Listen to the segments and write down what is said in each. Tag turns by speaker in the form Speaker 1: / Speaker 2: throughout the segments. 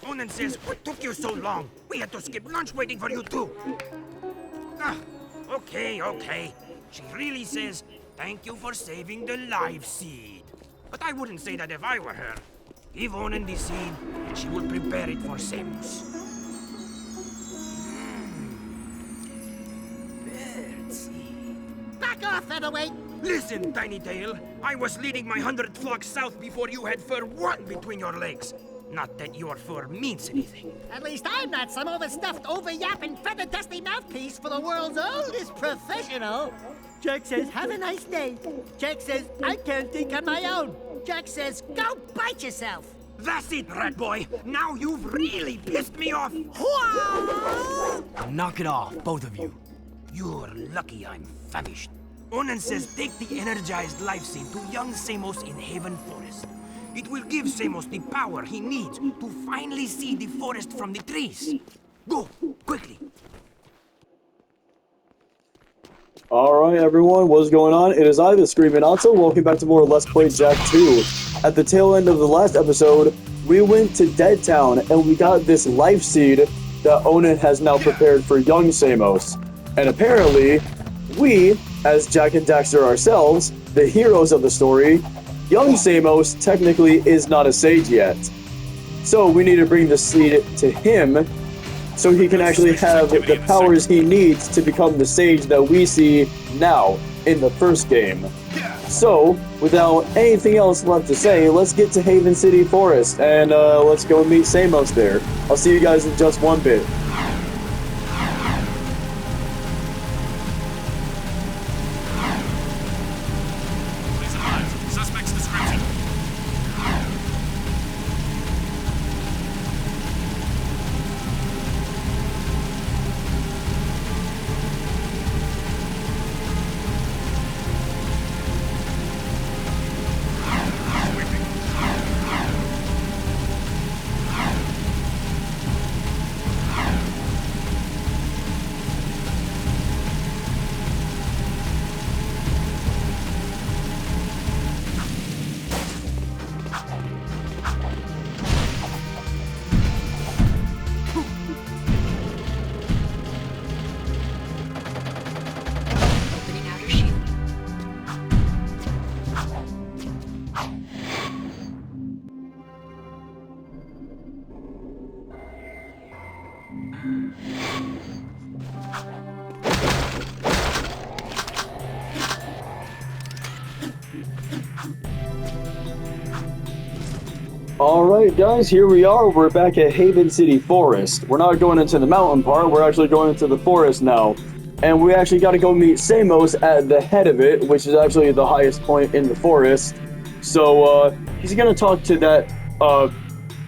Speaker 1: Onan says, what took you so long? We had to skip lunch waiting for you too. Ah, okay. She really says, thank you for saving the live seed. But I wouldn't say that if I were her. Give Onan the seed, and she will prepare it for Seamus. Birdseed.
Speaker 2: Back off, featherweight!
Speaker 1: Listen, Tiny Tail. I was leading my 100 flocks south before you had fur one between your legs. Not that your fur means anything.
Speaker 2: At least I'm not some overstuffed, over-yapping, feather-dusty mouthpiece for the world's oldest professional. Jack says, have a nice day. Jack says, I can't think on my own. Jack says, go bite yourself.
Speaker 1: That's it, rat boy. Now you've really pissed me off.
Speaker 3: Knock it off, both of you.
Speaker 1: You're lucky I'm famished. Onan says take the energized life seed to young Seamus in Haven Forest. It will give Seamus the power he needs to finally see the forest from the trees. Go, quickly.
Speaker 4: Alright everyone, what's going on? It is I, the Screaming Otto. Welcome back to more Let's Play Jack 2. At the tail end of the last episode, we went to Dead Town and we got this life seed that Onan has now prepared for young Seamus. And apparently, we, as Jack and Daxter ourselves, the heroes of the story, young Seamus technically is not a sage yet. So we need to bring the seed to him so he can actually have the powers he needs to become the sage that we see now in the first game. So, without anything else left to say, let's get to Haven City Forest and let's go meet Seamus there. I'll see you guys in just one bit. Alright guys, here we are. We're back at Haven City Forest. We're not going into the mountain part, we're actually going into the forest now. And we actually got to go meet Seamus at the head of it, which is actually the highest point in the forest. So, he's gonna talk to that,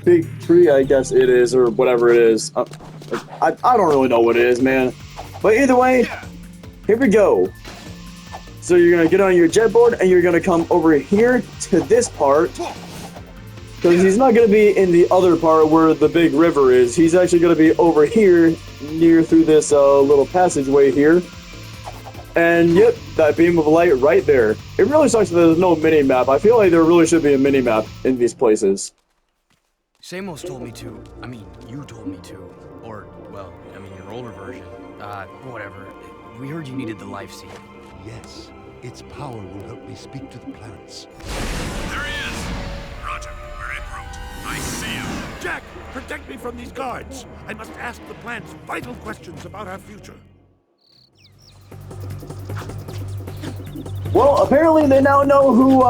Speaker 4: big tree, I guess it is, or whatever it is. I don't really know what it is, man. But either way, here we go. So you're gonna get on your jetboard, and you're gonna come over here to this part. Because he's not going to be in the other part where the big river is. He's actually going to be over here, near through this little passageway here. And yep, that beam of light right there. It really sucks that there's no mini-map. I feel like there really should be a mini-map in these places.
Speaker 3: Seamus told me to. I mean, you told me to. Or, well, I mean, your older version. Whatever. We heard you needed the life seed.
Speaker 5: Yes, its power will help me speak to the plants.
Speaker 6: There he is! Roger, we're en route. I see him.
Speaker 5: Jack, protect me from these guards. I must ask the plants vital questions about our future.
Speaker 4: Well, apparently they now know who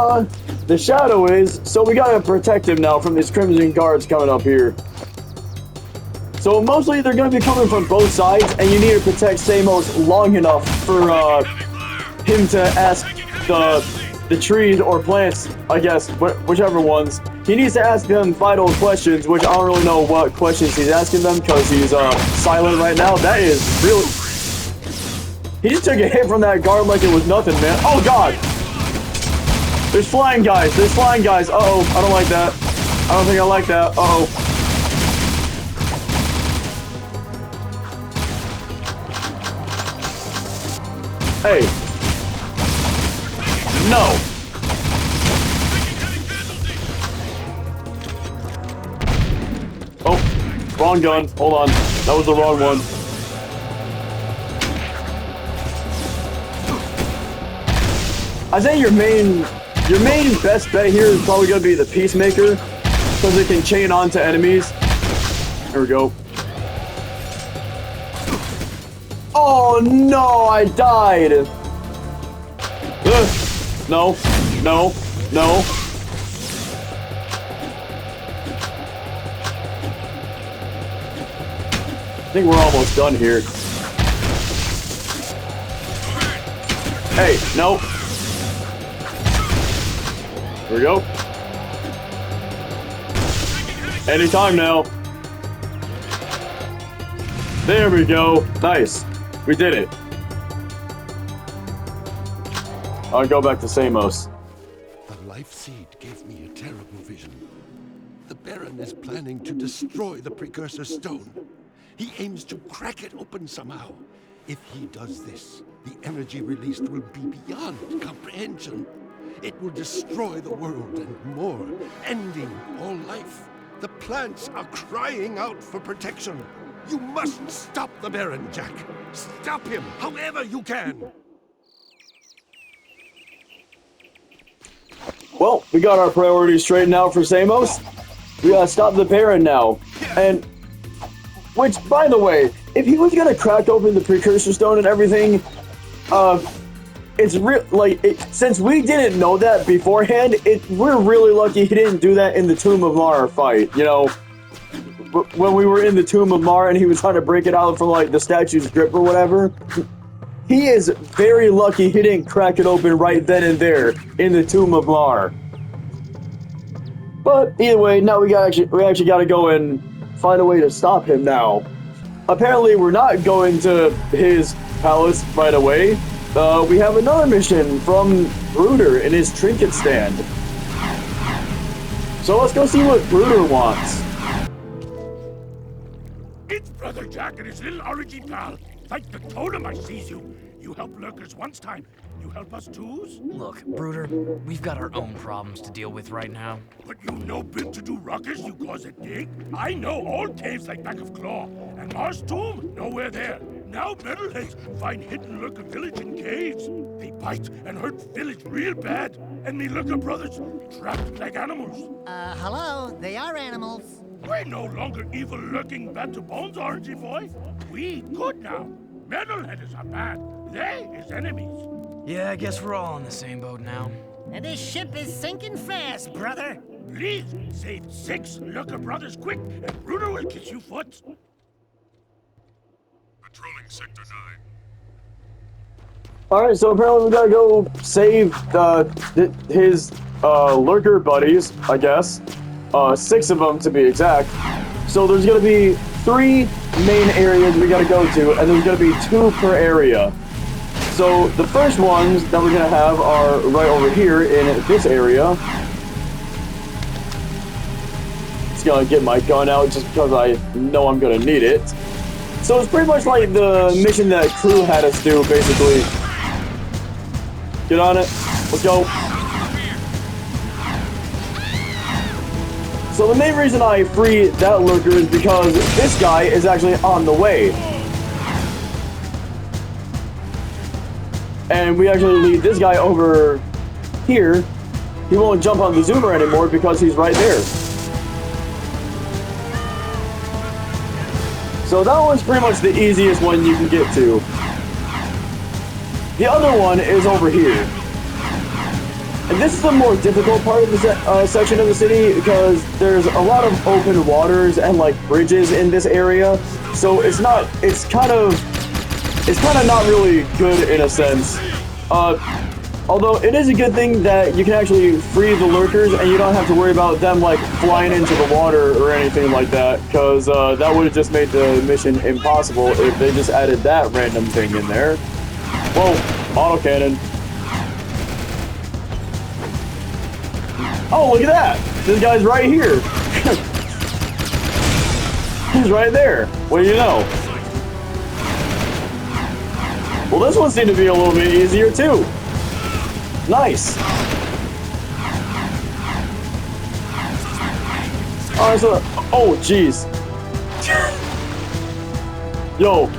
Speaker 4: the Shadow is, so we gotta protect him now from these Crimson Guards coming up here. So mostly they're gonna be coming from both sides, and you need to protect Seamus long enough for him to ask the trees or plants, I guess, whichever ones. He needs to ask them vital questions, which I don't really know what questions he's asking them because he's silent right now. That is really... He just took a hit from that guard like it was nothing, man. Oh, God! There's flying guys. There's flying guys. Uh-oh. I don't like that. I don't think I like that. Uh-oh. Hey. No. Oh. Wrong gun. Hold on. That was the wrong one. I think your main best bet here is probably gonna be the Peacemaker, because it can chain on to enemies. There we go. Oh no, I died. No, no, no. I think we're almost done here. Hey, no. Here we go. Anytime now. There we go. Nice. We did it. I'll go back to Samos.
Speaker 5: The life seed gave me a terrible vision. The Baron is planning to destroy the precursor stone. He aims to crack it open somehow. If he does this, the energy released will be beyond comprehension. It will destroy the world and more, ending all life. The plants are crying out for protection. You must stop the Baron, Jack. Stop him, however you can.
Speaker 4: Well, we got our priorities straightened out for Samos. We gotta stop the Baron now. And, which, by the way, if he was gonna crack open the precursor stone and everything, it's real, like, since we didn't know that beforehand, we're really lucky he didn't do that in the Tomb of Mar fight, you know? When we were in the Tomb of Mar and he was trying to break it out from, like, the statue's grip or whatever, he is very lucky he didn't crack it open right then and there in the Tomb of Mar. But either way, now we actually got to go and find a way to stop him now. Apparently, we're not going to his palace right away. We have another mission from Bruder in his trinket stand. So let's go see what Bruder wants.
Speaker 5: It's Brother Jack and his little orangey pal. Thank the totem I sees you. You helped lurkers once time. You help us twos?
Speaker 3: Look, Bruder, we've got our own problems to deal with right now.
Speaker 5: But you no bit to do ruckus, you cause a dig? I know all caves like back of claw. And Mars tomb, nowhere there. Now metalheads find hidden lurker village in caves. They bite and hurt village real bad. And me lurker brothers trapped like animals.
Speaker 2: Hello, they are animals.
Speaker 5: We're no longer evil lurking bad to bones, orangey boy. We good now. Metalheads are bad. They is enemies.
Speaker 3: Yeah, I guess we're all on the same boat now.
Speaker 2: And this ship is sinking fast, brother.
Speaker 5: Please save 6 lurker brothers quick, and Bruder will kiss you foot.
Speaker 6: Patrolling Sector 9.
Speaker 4: Alright, so apparently we gotta go save his lurker buddies, I guess. 6 of them to be exact. So there's gonna be 3 main areas we gotta go to, and there's gonna be 2 per area. So the first ones that we're gonna have are right over here in this area. Just gonna get my gun out just because I know I'm gonna need it. So it's pretty much like the mission that Crew had us do, basically. Get on it. Let's go. So the main reason I free that lurker is because this guy is actually on the way. And we actually lead this guy over here. He won't jump on the zoomer anymore because he's right there. So that one's pretty much the easiest one you can get to. The other one is over here. And this is the more difficult part of the section of the city because there's a lot of open waters and like bridges in this area. So it's kind of not really good in a sense. Although it is a good thing that you can actually free the lurkers and you don't have to worry about them like flying into the water or anything like that, because that would have just made the mission impossible if they just added that random thing in there. Whoa, autocannon. Oh, look at that! This guy's right here! He's right there. What do you know? Well, this one seemed to be a little bit easier, too. Nice. Alright, so... Oh, jeez. Yo,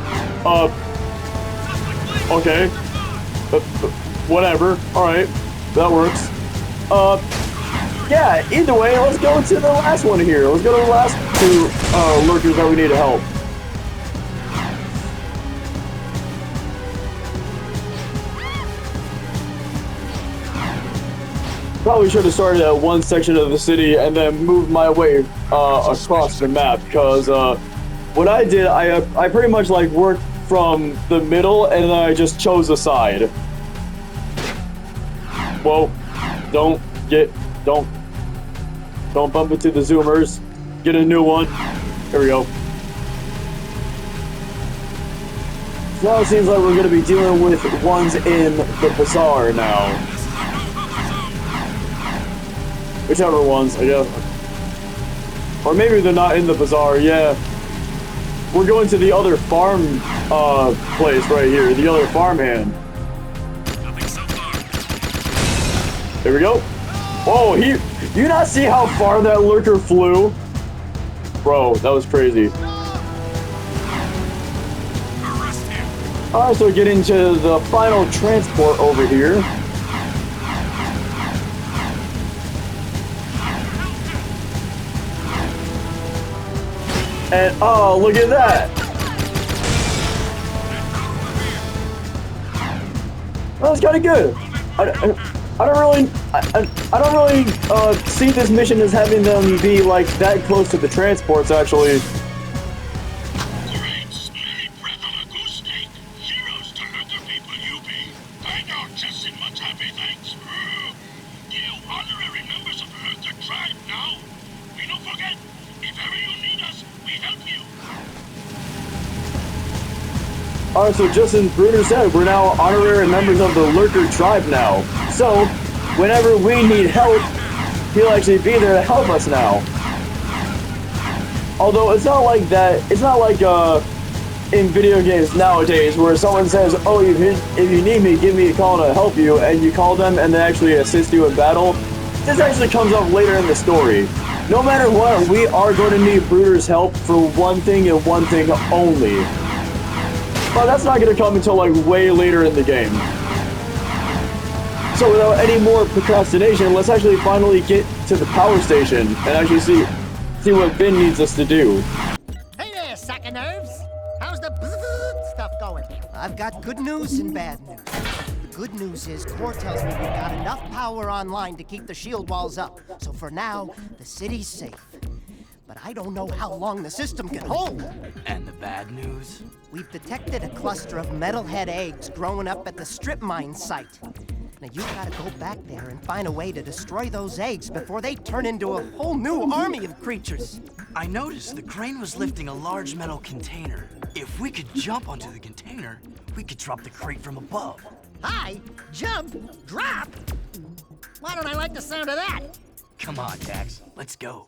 Speaker 4: okay. Whatever. Alright. That works. Yeah, either way, let's go to the last one here. Let's go to the last two lurkers that we need to help. Probably should have started at one section of the city and then moved my way across the map, because what I did, I pretty much like worked from the middle and then I just chose a side. Whoa, don't bump into the zoomers. Get a new one. Here we go. So now it seems like we're going to be dealing with ones in the bazaar now. Whichever ones, I guess. Or maybe they're not in the bazaar, yeah. We're going to the other farm place right here, the other farmhand. There we go. Whoa, you not see how far that lurker flew? Bro, that was crazy. Alright, so get into the final transport over here. And oh, look at that! That was kind of good. I don't really see this mission as having them be like that close to the transports, actually.
Speaker 6: Great smelly breath on a goose steak. Heroes to lurker people you be. I know just in much happy thanks. You honorary members of lurker tribe now. We don't forget. If ever you need us, we help you.
Speaker 4: Alright, so just as Bruder said, we're now honorary members of the lurker tribe now. So, whenever we need help, he'll actually be there to help us now. Although it's not like that, it's not like in video games nowadays where someone says, oh, if you need me, give me a call to help you, and you call them and they actually assist you in battle. This actually comes up later in the story. No matter what, we are going to need Bruder's help for one thing and one thing only. But that's not going to come until like way later in the game. So without any more procrastination, let's actually finally get to the power station and actually see what Ben needs us to do.
Speaker 2: Hey there, sack of nerves. How's the stuff going? I've got good news and bad news. The good news is Core tells me we've got enough power online to keep the shield walls up. So for now, the city's safe. But I don't know how long the system can hold.
Speaker 3: And the bad news?
Speaker 2: We've detected a cluster of metalhead eggs growing up at the strip mine site. Now you gotta go back there and find a way to destroy those eggs before they turn into a whole new army of creatures.
Speaker 3: I noticed the crane was lifting a large metal container. If we could jump onto the container, we could drop the crate from above.
Speaker 2: Hi, jump, drop. Why don't I like the sound of that?
Speaker 3: Come on, Dax, let's go.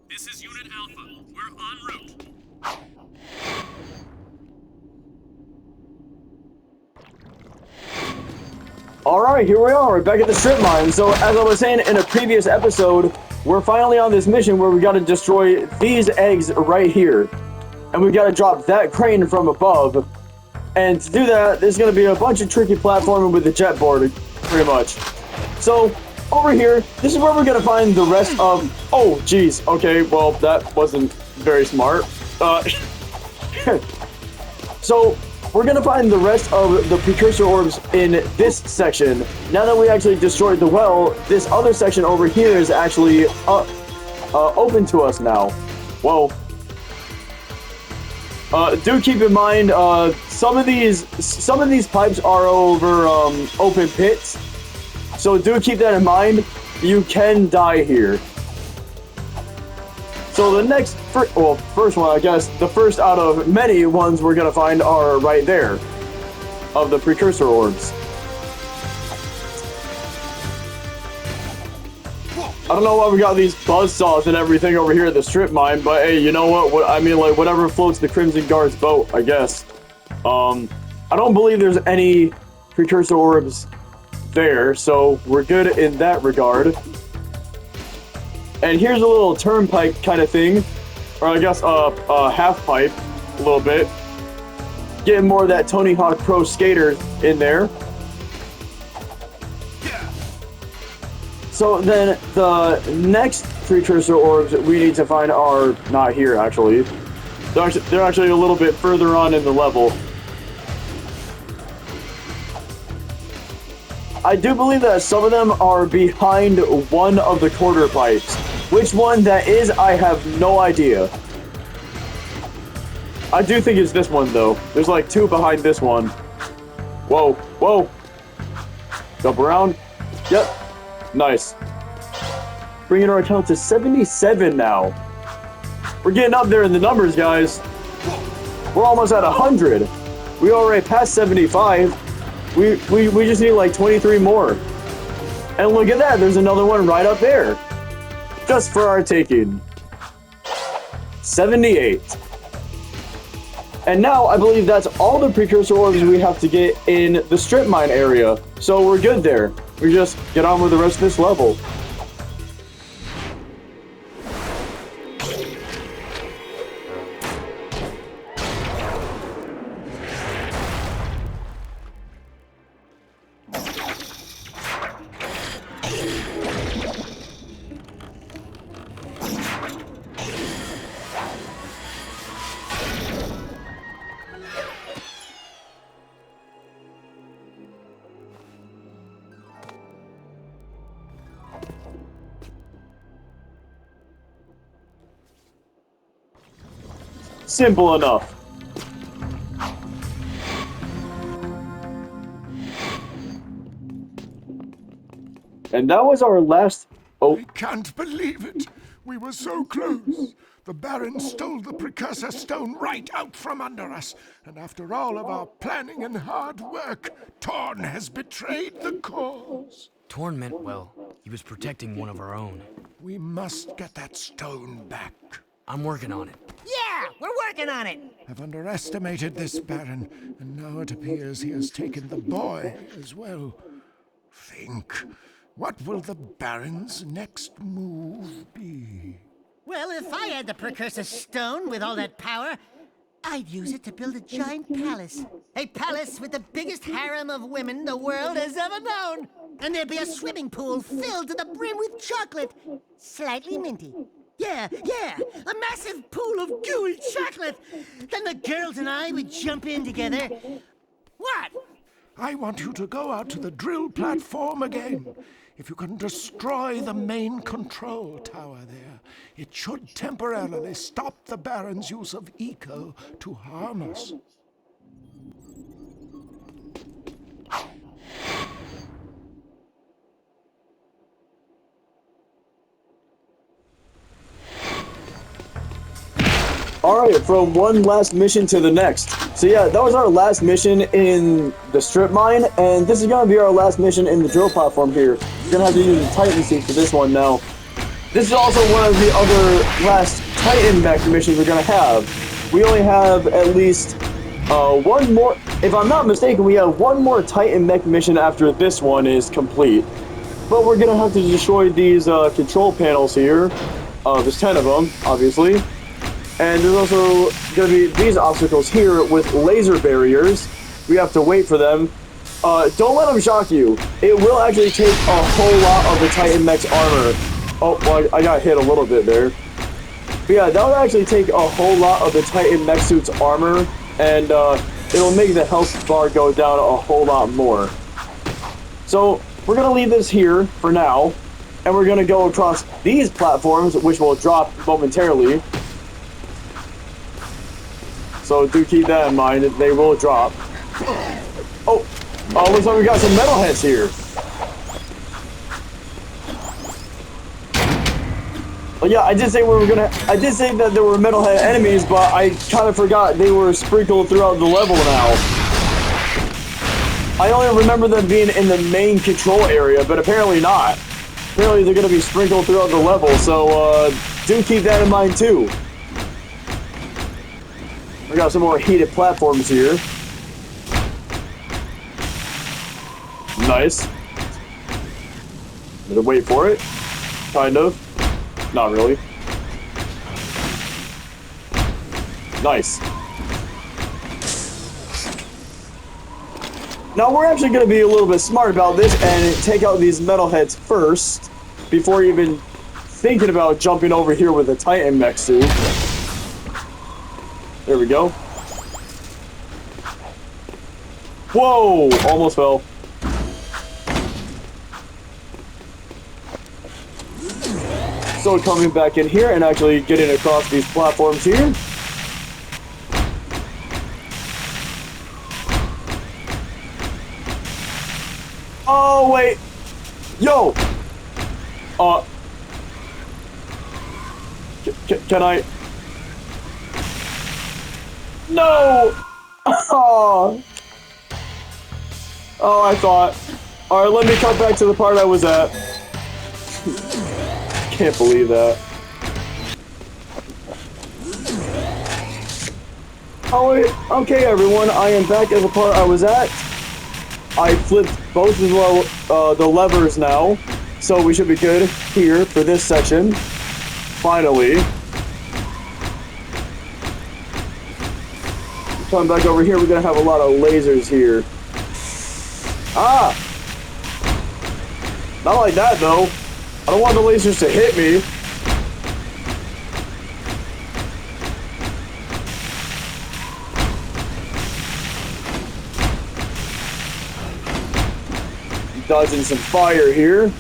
Speaker 6: This is Unit Alpha. We're en route.
Speaker 4: Alright, here we are, we're back at the strip mine. So, as I was saying in a previous episode, we're finally on this mission where we gotta destroy these eggs right here. And we gotta drop that crane from above. And to do that, there's gonna be a bunch of tricky platforming with the jet board, pretty much. So, over here, this is where we're gonna find the rest of... Oh, geez, okay, well, that wasn't very smart. So, we're gonna find the rest of the precursor orbs in this section. Now that we actually destroyed the well, this other section over here is actually open to us now. Whoa. Do keep in mind, some of these pipes are over open pits. So do keep that in mind. You can die here. So the next, first one, I guess, the first out of many ones we're gonna find are right there, of the precursor orbs. I don't know why we got these buzzsaws and everything over here at the strip mine, but hey, you know what? I mean, like, whatever floats the Crimson Guard's boat, I guess. I don't believe there's any precursor orbs there, so we're good in that regard. And here's a little turnpike kind of thing. or I guess half pipe a little bit. Getting more of that Tony Hawk Pro Skater in there. So then the next precursor orbs that we need to find are not here actually. They're actually a little bit further on in the level. I do believe that some of them are behind one of the quarter pipes. Which one that is, I have no idea. I do think it's this one though. There's like two behind this one. Whoa, whoa. Jump around. Yep. Nice. Bringing our count to 77 now. We're getting up there in the numbers, guys. We're almost at 100. We already passed 75. We just need like 23 more. And look at that, there's another one right up there. Just for our taking. 78. And now I believe that's all the precursor orbs we have to get in the strip mine area. So we're good there. We just get on with the rest of this level. Simple enough. And that was our last... Oh.
Speaker 5: I can't believe it. We were so close. The Baron stole the precursor stone right out from under us. And after all of our planning and hard work, Torn has betrayed the cause.
Speaker 3: Torn meant well. He was protecting one of our own.
Speaker 5: We must get that stone back.
Speaker 3: I'm working on it.
Speaker 2: Yeah, we're working on it.
Speaker 5: I've underestimated this Baron, and now it appears he has taken the boy as well. Think, what will the Baron's next move be?
Speaker 2: Well, if I had the precursor stone with all that power, I'd use it to build a giant palace. A palace with the biggest harem of women the world has ever known. And there'd be a swimming pool filled to the brim with chocolate. Slightly minty. Yeah, a massive pool of gooey chocolate. Then the girls and I would jump in together. What?
Speaker 5: I want you to go out to the drill platform again. If you can destroy the main control tower there, it should temporarily stop the Baron's use of eco to harm us.
Speaker 4: Alright, from one last mission to the next. So yeah, that was our last mission in the strip mine, and this is gonna be our last mission in the drill platform here. We're gonna have to use the Titan suit for this one now. This is also one of the other last Titan mech missions we're gonna have. We only have at least one more, if I'm not mistaken, we have one more Titan mech mission after this one is complete. But we're gonna have to destroy these control panels here. There's 10 of them, obviously. And there's also going to be these obstacles here with laser barriers. We have to wait for them. Don't let them shock you. It will actually take a whole lot of the Titan mech's armor. Oh, well, I got hit a little bit there. But yeah, that will actually take a whole lot of the Titan mech suit's armor, and it'll make the health bar go down a whole lot more. So we're going to leave this here for now, and we're going to go across these platforms, which will drop momentarily. So do keep that in mind, they will drop. Oh, looks like we got some metalheads here. Well, yeah, I did say that there were metalhead enemies, but I kind of forgot they were sprinkled throughout the level now. I only remember them being in the main control area, but apparently not. Apparently they're going to be sprinkled throughout the level, so do keep that in mind too. We got some more heated platforms here. Nice. Gonna wait for it. Kind of. Not really. Nice. Now we're actually going to be a little bit smart about this and take out these metalheads first before even thinking about jumping over here with the Titan mech suit. There we go. Whoa! Almost fell. So coming back in here and actually getting across these platforms here. Oh, wait. Yo! Can I? No! Oh! Oh, I thought. Alright, let me cut back to the part I was at. Can't believe that. Oh, wait. Okay, everyone, I am back at the part I was at. I flipped both of the levers now, so we should be good here for this section. Finally. Coming back over here, we're gonna have a lot of lasers here. Ah! Not like that, though. I don't want the lasers to hit me. Dodging some fire here.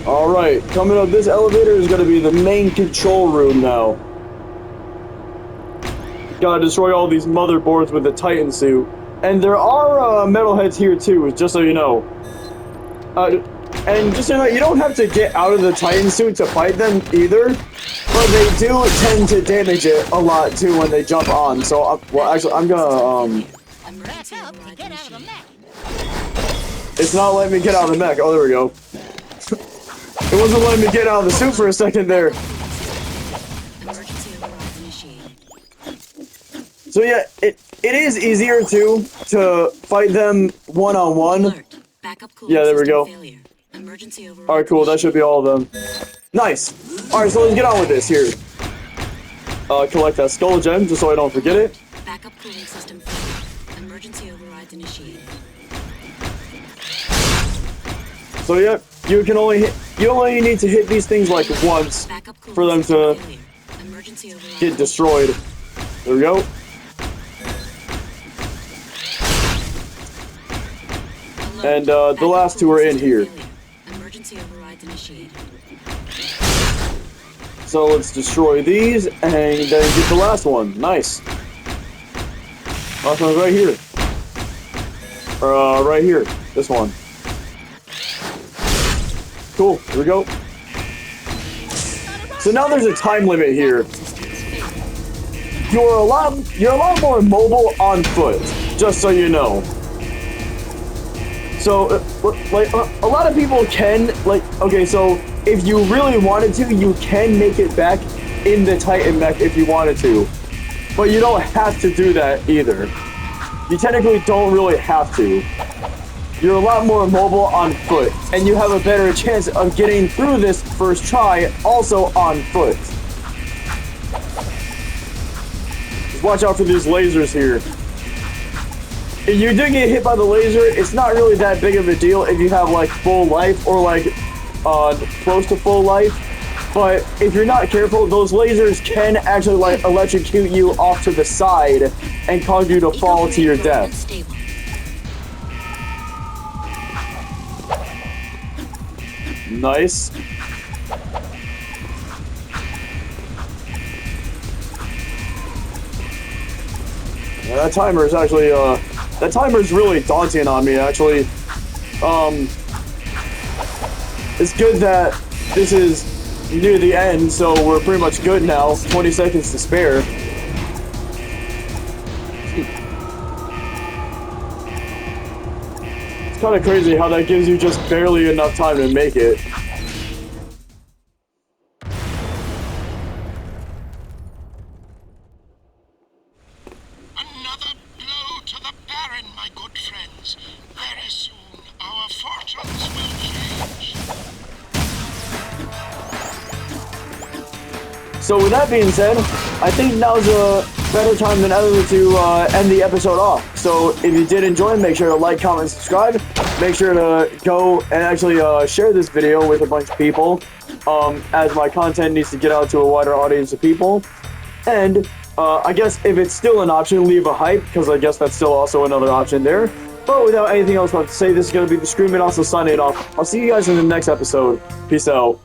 Speaker 4: Alright, coming up this elevator is going to be the main control room now. Gotta destroy all these motherboards with the Titan suit. And there are metalheads here too, just so you know. And just so you know, you don't have to get out of the Titan suit to fight them either. But they do tend to damage it a lot too when they jump on. So, well, actually, I'm gonna, It's not letting me get out of the mech. Oh, there we go. It wasn't letting me get out of the suit for a second there. So yeah, it is easier to fight them one-on-one. Yeah, there we go. Alright, cool. That should be all of them. Nice. Alright, so let's get on with this here. Collect that skull gem, just so I don't forget it.
Speaker 7: Backup cooling system failure. Emergency overrides initiated.
Speaker 4: So yeah, you only need to hit these things like once for them to get destroyed. There we go. And the last two are in here.
Speaker 7: Emergency overrides initiated.
Speaker 4: So let's destroy these and then get the last one. Nice. Last one's right here. Right here. This one. Cool. Here we go. So now there's a time limit here. You're a lot more mobile on foot, just so you know. So, like, a lot of people can, like, okay, so if you really wanted to, you can make it back in the Titan mech if you wanted to. But you don't have to do that either. You technically don't really have to. You're a lot more mobile on foot, and you have a better chance of getting through this first try also on foot. Just watch out for these lasers here. If you do get hit by the laser, it's not really that big of a deal if you have like full life or like close to full life. But if you're not careful, those lasers can actually like electrocute you off to the side and cause you to fall to your death. Nice. Yeah, that timer is actually that timer's really daunting on me, actually. It's good that this is near the end, so we're pretty much good now. 20 seconds to spare. It's kind of crazy how that gives you just barely enough time to make it.
Speaker 6: Another blow to the Baron, my good friends. Very soon, our fortunes will change.
Speaker 4: So with that being said, I think now's a better time than ever to end the episode off. So if you did enjoy, make sure to like, comment, subscribe. Make sure to go and actually share this video with a bunch of people, as my content needs to get out to a wider audience of people. And I guess if it's still an option, leave a hype, because I guess that's still also another option there. But without anything else left to say, this is going to be the Screaming also signing off. I'll see you guys in the next episode. Peace out.